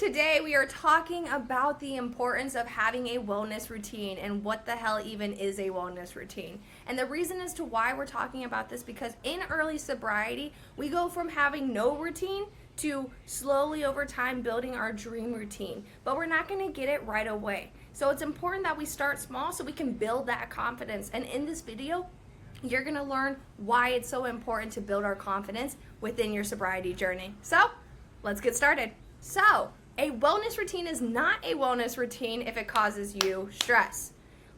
Today we are talking about the importance of having a wellness routine and what the hell even is a wellness routine. And the reason as to why we're talking about this, because in early sobriety, we go from having no routine to slowly over time building our dream routine. But we're not going to get it right away. So it's important that we start small so we can build that confidence. And in this video, you're going to learn why it's so important to build our confidence within your sobriety journey. So let's get started. So a wellness routine is not a wellness routine if it causes you stress.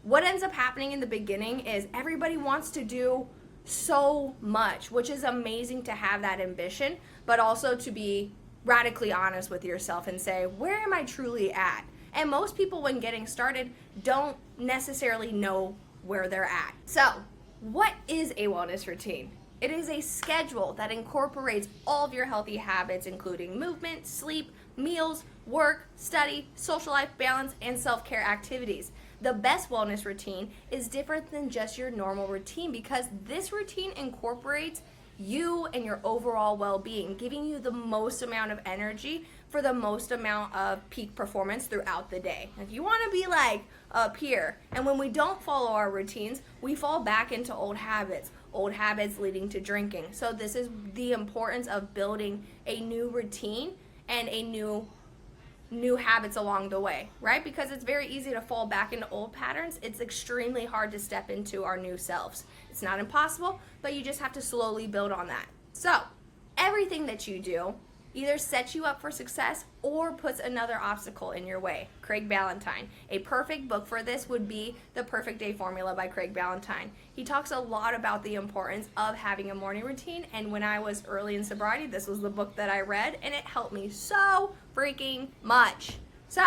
What ends up happening in the beginning is everybody wants to do so much, which is amazing to have that ambition, but also to be radically honest with yourself and say, where am I truly at? And most people, when getting started, don't necessarily know where they're at. So, what is a wellness routine? It is a schedule that incorporates all of your healthy habits, including movement, sleep, meals, work, study, social life balance, and self-care activities. The best wellness routine is different than just your normal routine because this routine incorporates you and your overall well-being, giving you the most amount of energy for the most amount of peak performance throughout the day. If you want to be like up here, and when we don't follow our routines, we fall back into old habits leading to drinking. So this is the importance of building a new routine and a new habits along the way, right? Because it's very easy to fall back into old patterns. It's extremely hard to step into our new selves. It's not impossible, but you just have to slowly build on that. So everything that you do either sets you up for success or puts another obstacle in your way. Craig Ballantyne. A perfect book for this would be The Perfect Day Formula by Craig Ballantyne. He talks a lot about the importance of having a morning routine, and when I was early in sobriety, this was the book that I read, and it helped me so freaking much. So,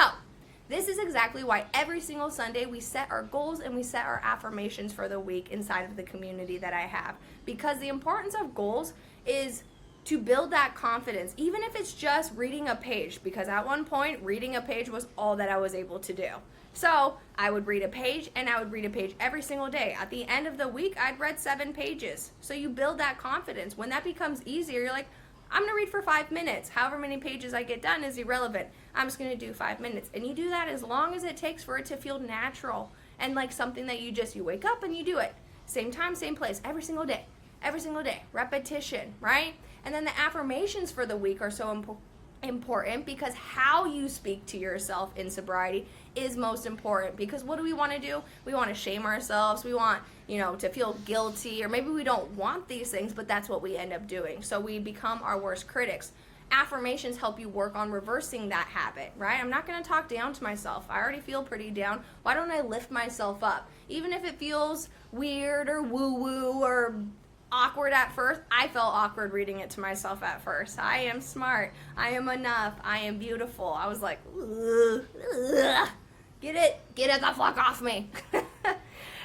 this is exactly why every single Sunday we set our goals and we set our affirmations for the week inside of the community that I have. Because the importance of goals is to build that confidence, even if it's just reading a page, because at one point, reading a page was all that I was able to do. So I would read a page, and I would read a page every single day. At the end of the week, I'd read 7 pages. So you build that confidence. When that becomes easier, you're like, I'm going to read for 5 minutes. However many pages I get done is irrelevant. I'm just going to do 5 minutes. And you do that as long as it takes for it to feel natural and like something that you wake up and you do it. Same time, same place, every single day. Every single day. Repetition, right? And then the affirmations for the week are so important because how you speak to yourself in sobriety is most important. Because what do we want to do? We want to shame ourselves. We want, to feel guilty, or maybe we don't want these things, but that's what we end up doing. So we become our worst critics. Affirmations help you work on reversing that habit, right? I'm not going to talk down to myself. I already feel pretty down. Why don't I lift myself up? Even if it feels weird or woo-woo or awkward at first. I felt awkward reading it to myself at first. I am smart. I am enough. I am beautiful. I was like, ugh, ugh. Get it the fuck off me.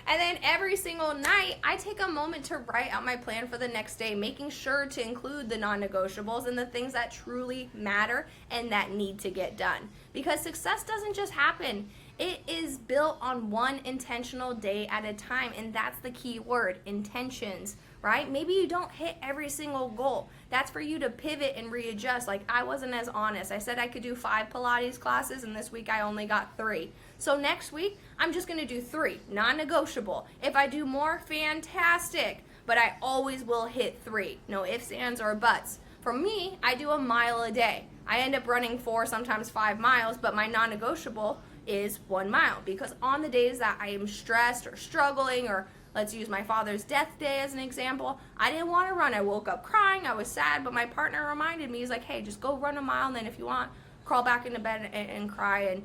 And then every single night, I take a moment to write out my plan for the next day, making sure to include the non-negotiables and the things that truly matter and that need to get done. Because success doesn't just happen. It is built on one intentional day at a time, and that's the key word, intentions, right? Maybe you don't hit every single goal. That's for you to pivot and readjust. Like, I wasn't as honest. I said I could do 5 Pilates classes, and this week I only got 3. So next week, I'm just going to do 3, non-negotiable. If I do more, fantastic, but I always will hit 3. No ifs, ands, or buts. For me, I do a mile a day. I end up running 4, sometimes 5 miles, but my non-negotiable is 1 mile, because on the days that I am stressed or struggling, or let's use my father's death day as an example, I didn't want to run. I woke up crying, I was sad, but my partner reminded me, he's like, hey, just go run a mile, and then if you want, crawl back into bed and cry and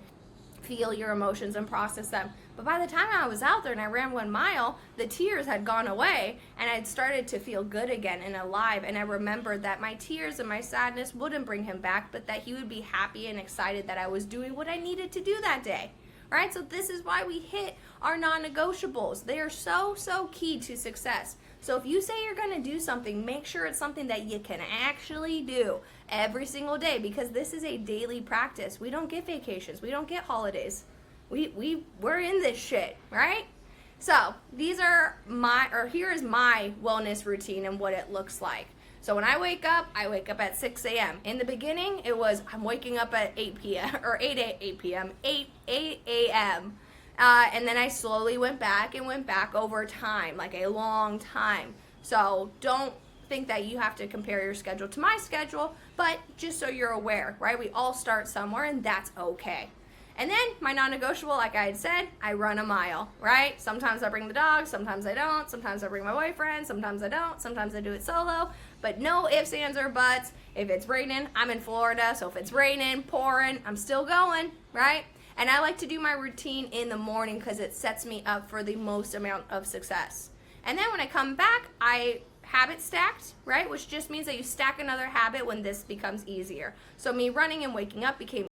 feel your emotions and process them. But by the time I was out there and I ran 1 mile, the tears had gone away and I'd started to feel good again and alive. And I remembered that my tears and my sadness wouldn't bring him back, but that he would be happy and excited that I was doing what I needed to do that day. Right? So this is why we hit our non-negotiables. They are so key to success. So if you say you're going to do something, make sure it's something that you can actually do every single day, because this is a daily practice. We don't get vacations. We don't get holidays. We're in this shit, right? So here is my wellness routine and what it looks like. So when I wake up at 6 a.m. In the beginning, it was I'm waking up at 8 p.m. or 8 p.m., 8 a.m. And then I slowly went back over time, like a long time. So don't think that you have to compare your schedule to my schedule, but just so you're aware, right? We all start somewhere, and that's okay. And then my non-negotiable, like I had said, I run a mile, right? Sometimes I bring the dog, sometimes I don't. Sometimes I bring my boyfriend, sometimes I don't. Sometimes I do it solo, but no ifs, ands, or buts. If it's raining, I'm in Florida, so if it's raining, pouring, I'm still going, right? And I like to do my routine in the morning because it sets me up for the most amount of success. And then when I come back, I habit stacked, right? Which just means that you stack another habit when this becomes easier. So me running and waking up became